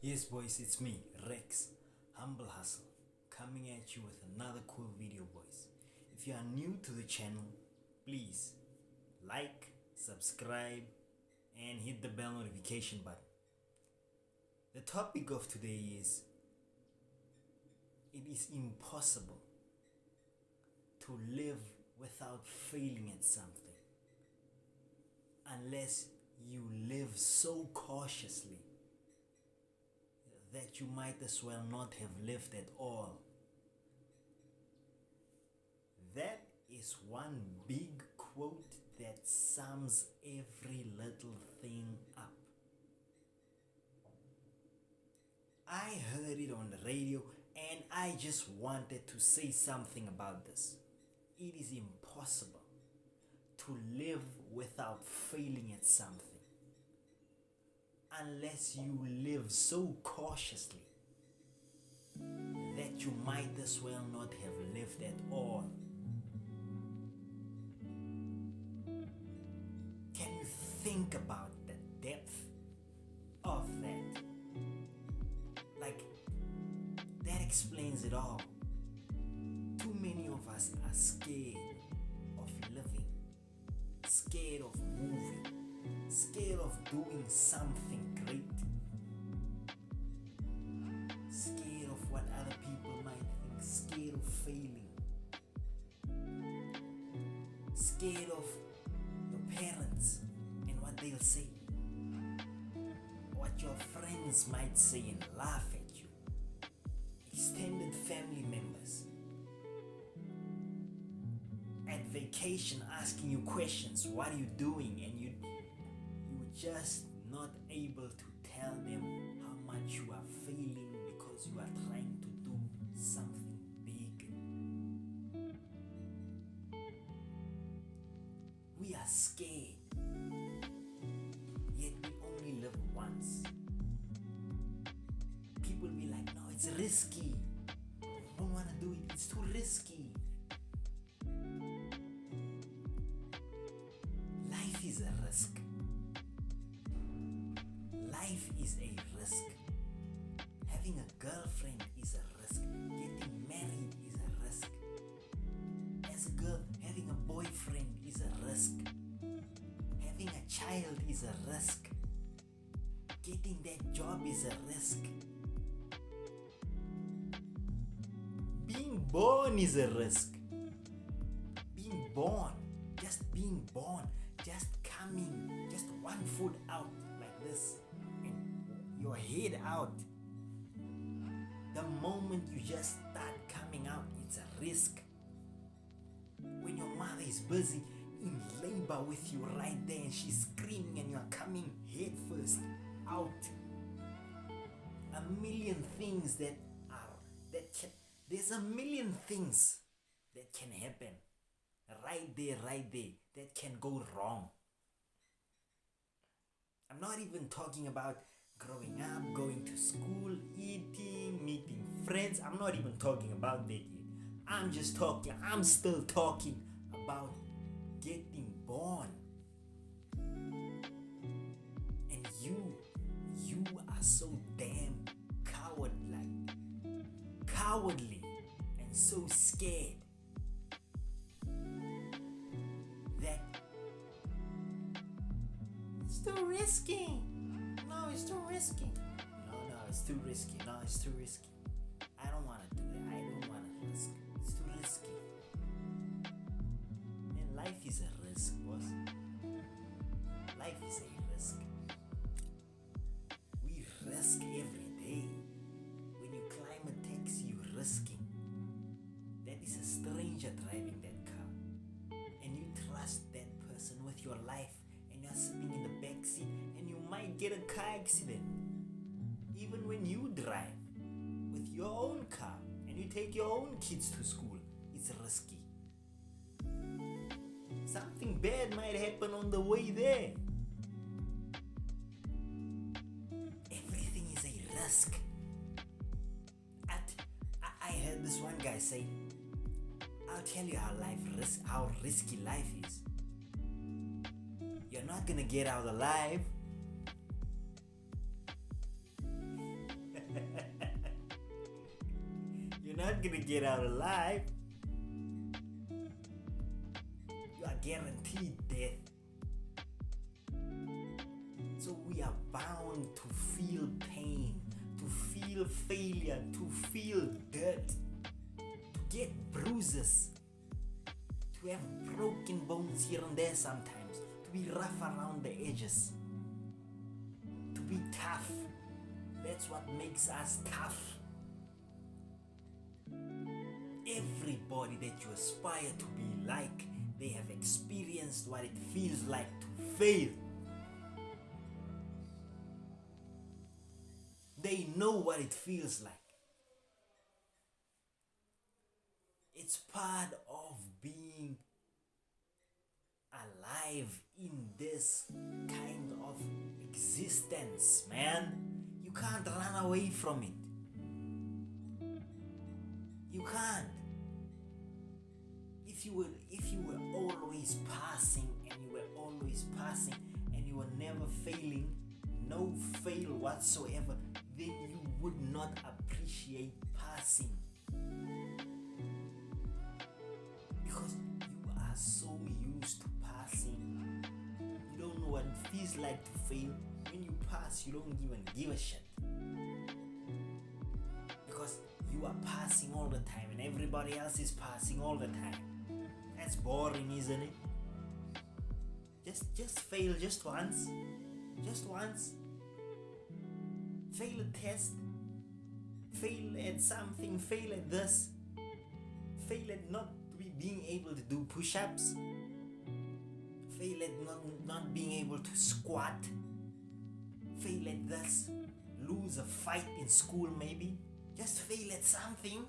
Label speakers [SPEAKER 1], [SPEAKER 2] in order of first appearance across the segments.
[SPEAKER 1] Yes, boys, it's me, Rex, Humble Hustle, coming at you with another cool video, boys. If you are new to the channel, please like, subscribe, and hit the bell notification button. The topic of today is it is impossible to live without failing at something unless you live so cautiously that you might as well not have lived at all. That is one big quote that sums every little thing up. I heard it on the radio and I just wanted to say something about this. It is impossible to live without failing at something unless you live so cautiously that you might as well not have lived at all. Can you think about the depth of that? Like, that explains it all. Too many of us are scared of living, scared of moving, scared of doing something great, scared of what other people might think, scared of failing, scared of your parents and what they'll say, what your friends might say and laugh at you, extended family members at vacation asking you questions, what are you doing, and you just not able to tell them how much you are failing because you are trying to do something big. We are scared, yet we only live once. People be like, no, it's risky. I don't want to do it, it's too risky. Life is a risk. Life is a risk. Having a girlfriend is a risk. Getting married is a risk. As a girl, having a boyfriend is a risk. Having a child is a risk. Getting that job is a risk. Being born is a risk. Being born, just being born, just coming, just one foot out like this and your head out. The moment you just start coming out, it's a risk. When your mother is busy in labor with you right there and she's screaming and you're coming head first out. A million things there's a million things that can happen right there, that can go wrong. I'm not even talking about growing up, going to school, eating, meeting friends. I'm not even talking about that yet. I'm still talking about getting born. And you are so damn cowardly and so scared that it's too risky. No, it's too risky. No, it's too risky. No, it's too risky. I don't want to do that. I don't want to risk. It's too risky. And life is a risk, boss. Life is a risk. We risk every day. When you climb a taxi, you're risking. That is a stranger driving that car. And you trust that person with your life. And you're sitting in the back seat and you might get a car accident. Even when you drive with your own car and you take your own kids to school, it's risky. Something bad might happen on the way there. Everything is a risk. I heard this one guy say, I'll tell you how risky life is. You're not gonna get out alive. not gonna get out alive. You are guaranteed death. So we are bound to feel pain, to feel failure, to feel dirt, to get bruises, to have broken bones here and there sometimes, to be rough around the edges, to be tough. That's what makes us tough. Everybody that you aspire to be like, they have experienced what it feels like to fail. They know what it feels like. It's part of being alive in this kind of existence, man. You can't run away from it. You can't. If you were always passing and you were always passing and you were never failing, no fail whatsoever, then you would not appreciate passing. Because you are so used to passing. You don't know what it feels like to fail. When you pass, you don't even give a shit. Because you are passing all the time and everybody else is passing all the time. That's boring, isn't it? Just fail just once. Just once. Fail a test. Fail at something. Fail at this. Fail at not being able to do push-ups. Fail at not being able to squat. Fail at this. Lose a fight in school maybe. Just fail at something.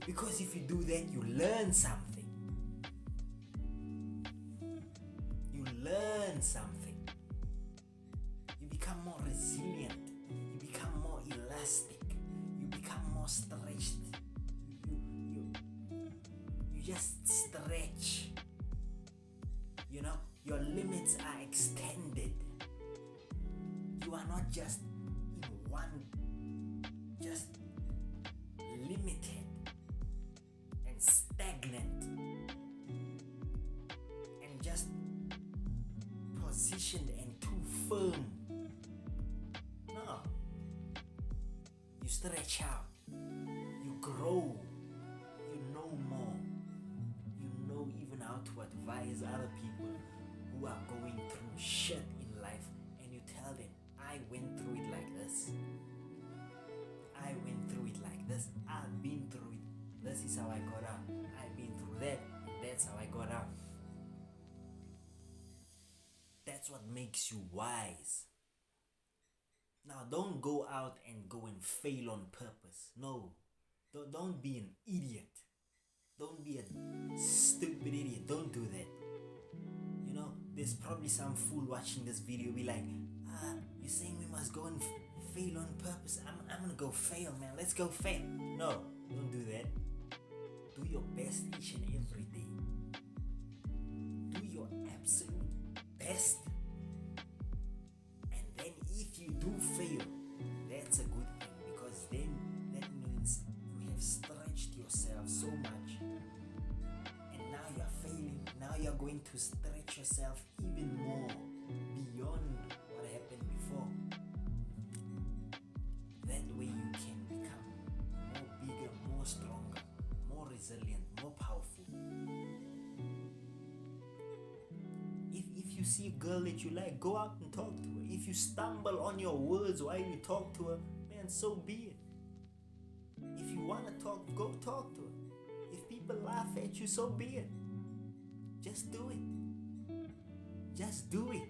[SPEAKER 1] Because if you do that, you learn something. You learn something. You become more resilient. You become more elastic. You become more stretched. You just stretch. You know, your limits are extended. You are not just in one, just limited and stagnant and just positioned and too firm. No. You stretch out. You grow. You know more. You know even how to advise other people who are going through shit in life, and you tell them, I went through it like this. I went through it like this. I've been through it. This is how I got out. I've been through that, and that's how I got out. That's what makes you wise. Now, don't go out and go and fail on purpose. No. Don't be an idiot. Don't be a stupid idiot. Don't do that. You know, there's probably some fool watching this video be like, you're saying we must go and fail on purpose. I'm gonna go fail, man. Let's go fail. No, don't do that. Do your best each and every day. Do your absolute best. And then if you do fail, that's a good thing, because then that means you have stretched yourself so much. And now you're failing. Now you're going to stretch yourself even more beyond what happened before. That way you can become more bigger, more stronger, more resilient, more powerful. If you see a girl that you like, go out and talk to her. If you stumble on your words while you talk to her, man, so be it. If you want to talk, go talk to her. If people laugh at you, so be it. Just do it. Just do it.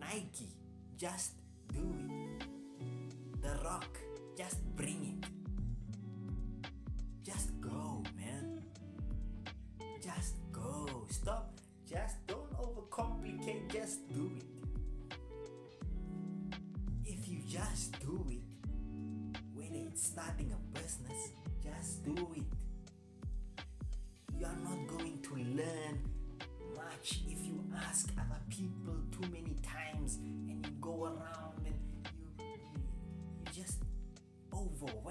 [SPEAKER 1] Nike, just do it. The Rock, just bring it. Just go, man. Just go. Stop. Just don't overcomplicate. Just do it. If you just do it, whether it's starting a business, just do it. You are not going to learn much if you ask other people too many times and you go around and you just overwhelm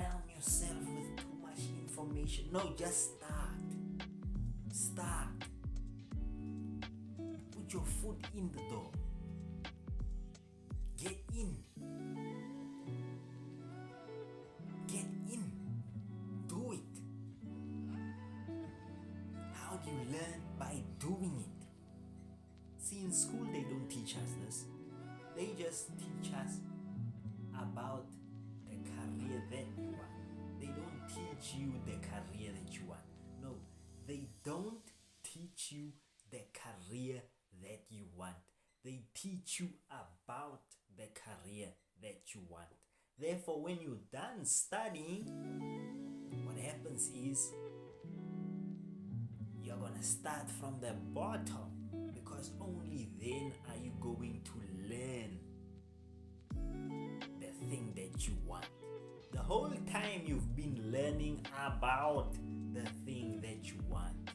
[SPEAKER 1] destination. No, just start. Start. Put your foot in the door. Get in. Get in. Do it. How do you learn? By doing it. See, in school they don't teach us this. They just teach us about the career that you want. They don't teach you the career that you want. No, they don't teach you the career that you want. They teach you about the career that you want. Therefore, when you're done studying, what happens is you're gonna start from the bottom, because only then are you going to learn the thing that you want. The whole time you've been learning about the thing that you want,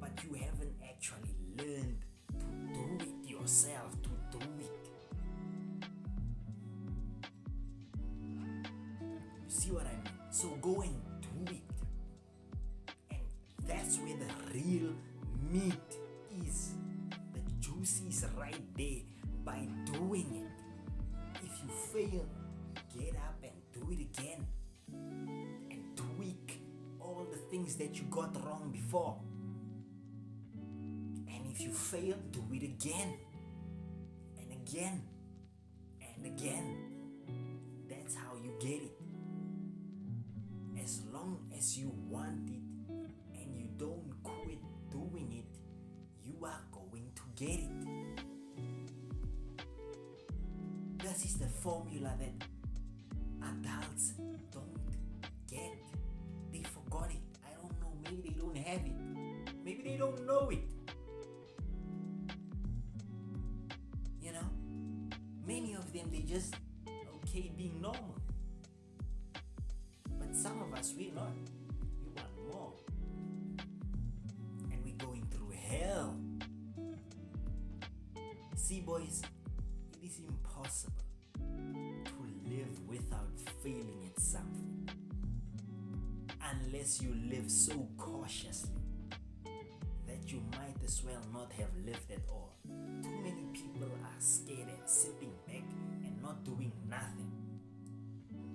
[SPEAKER 1] but you haven't actually learned to do it yourself, to do it. You see what I mean? So go and do it. And that's where the real meat is. The juice is right there by doing it. If you fail, get up and do it again. And tweak all the things that you got wrong before. And if you fail, do it again. And again. And again. That's how you get it. As long as you want it and you don't quit doing it, you are going to get it. This is the formula that adults don't get. They forgot it. I don't know. Maybe they don't have it. Maybe they don't know it. You know? Many of them, they just okay being normal. But some of us, we're not. We want more. And we're going through hell. See, boys, it is impossible to live without failing at something, unless you live so cautiously that you might as well not have lived at all. Too many people are scared and sitting back and not doing nothing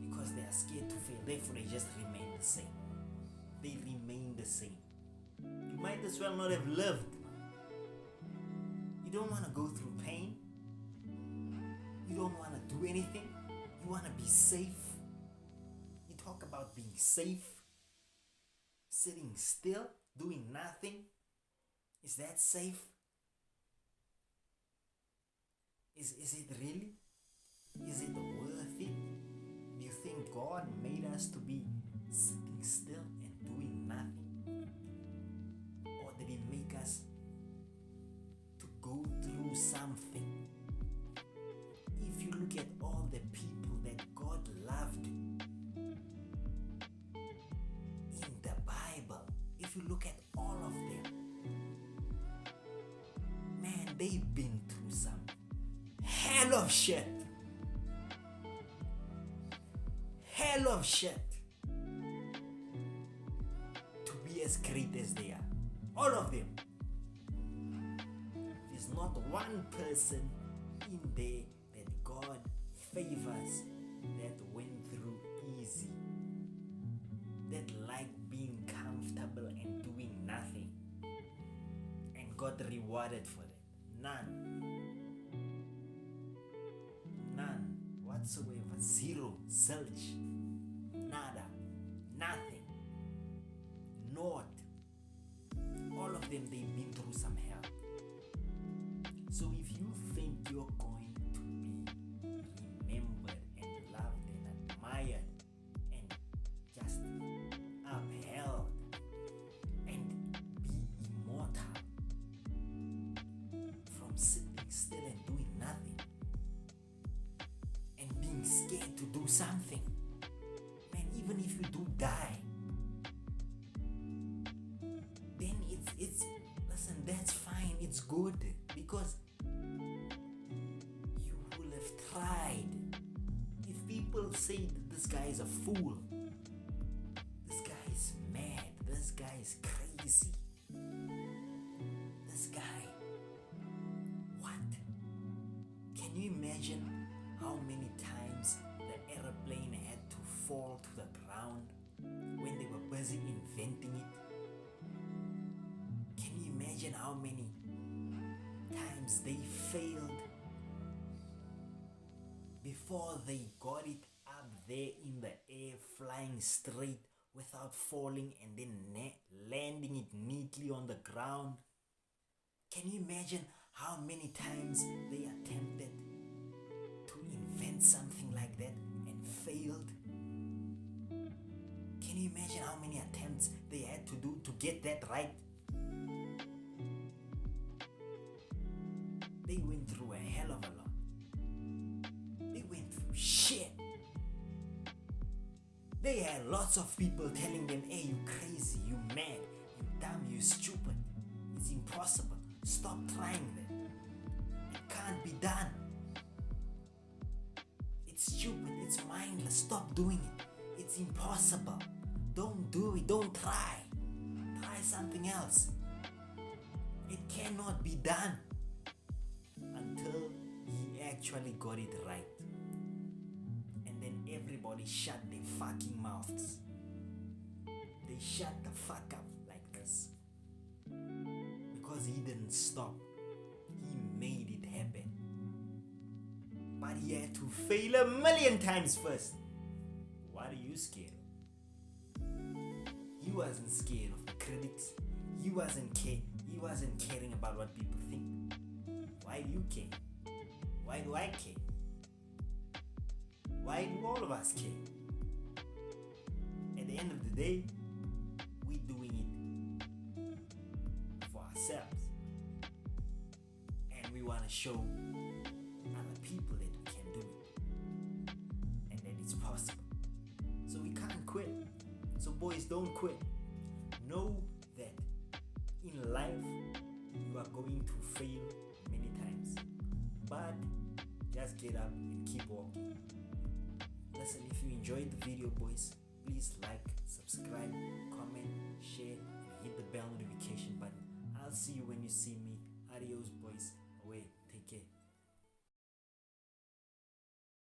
[SPEAKER 1] because they are scared to fail. Therefore, they just remain the same. They remain the same. You might as well not have lived. You don't want to go through pain. You don't want to do anything. You want to be safe. You talk about being safe, sitting still, doing nothing. Is that safe? Is it really? Is it worth it? Do you think God made us to be sitting still and doing nothing? Or did He make us to go through something? If you look at all the people that God loved in the Bible, if you look at all of them, man, they've been through some hell of shit. Hell of shit to be as great as they are. All of them. There's not one person in there that God favors that went through easy, that liked being comfortable and doing nothing and got rewarded for it. None. None whatsoever. Zero. Zilch. Nada. Nothing. Naught. All of them, they've been through some hell. So if you think you're going to be remembered and loved and admired and just upheld and be immortal from sitting still and doing nothing and being scared to do something, man, even if you do die, then it's listen, that's fine, it's good, because you will have tried. If people say that this guy is a fool, this guy is guy is crazy. This guy, what? Can you imagine how many times the aeroplane had to fall to the ground when they were busy inventing it? Can you imagine how many times they failed before they got it up there in the air, flying straight without falling and then landing it neatly on the ground? Can you imagine how many times they attempted to invent something like that and failed? Can you imagine how many attempts they had to do to get that right? They went through a hell of a lot. They went through shit. They had lots of people telling them, hey, you crazy, you mad, you dumb, you stupid. It's impossible. Stop trying that. It can't be done. It's stupid, it's mindless. Stop doing it. It's impossible. Don't do it. Don't try. Try something else. It cannot be done. Until he actually got it right. And then everybody shut their fucking mouths. They shut the fuck up like this. Because he didn't stop. He made it happen. But he had to fail 1,000,000 times first. What are you scared of? He wasn't scared of the critics. He wasn't caring about what people think. Why do you care? Why do I care? Why do all of us care? At the end of the day, we're doing it for ourselves. And we want to show other people that we can do it. And that it's possible. So we can't quit. So boys, don't quit. Know that in life, you are going to fail many times. But just get up and keep walking. Listen, if you enjoyed the video, boys, please like, subscribe, comment, share, and hit the bell notification button. I'll see you when you see me. Adios, boys.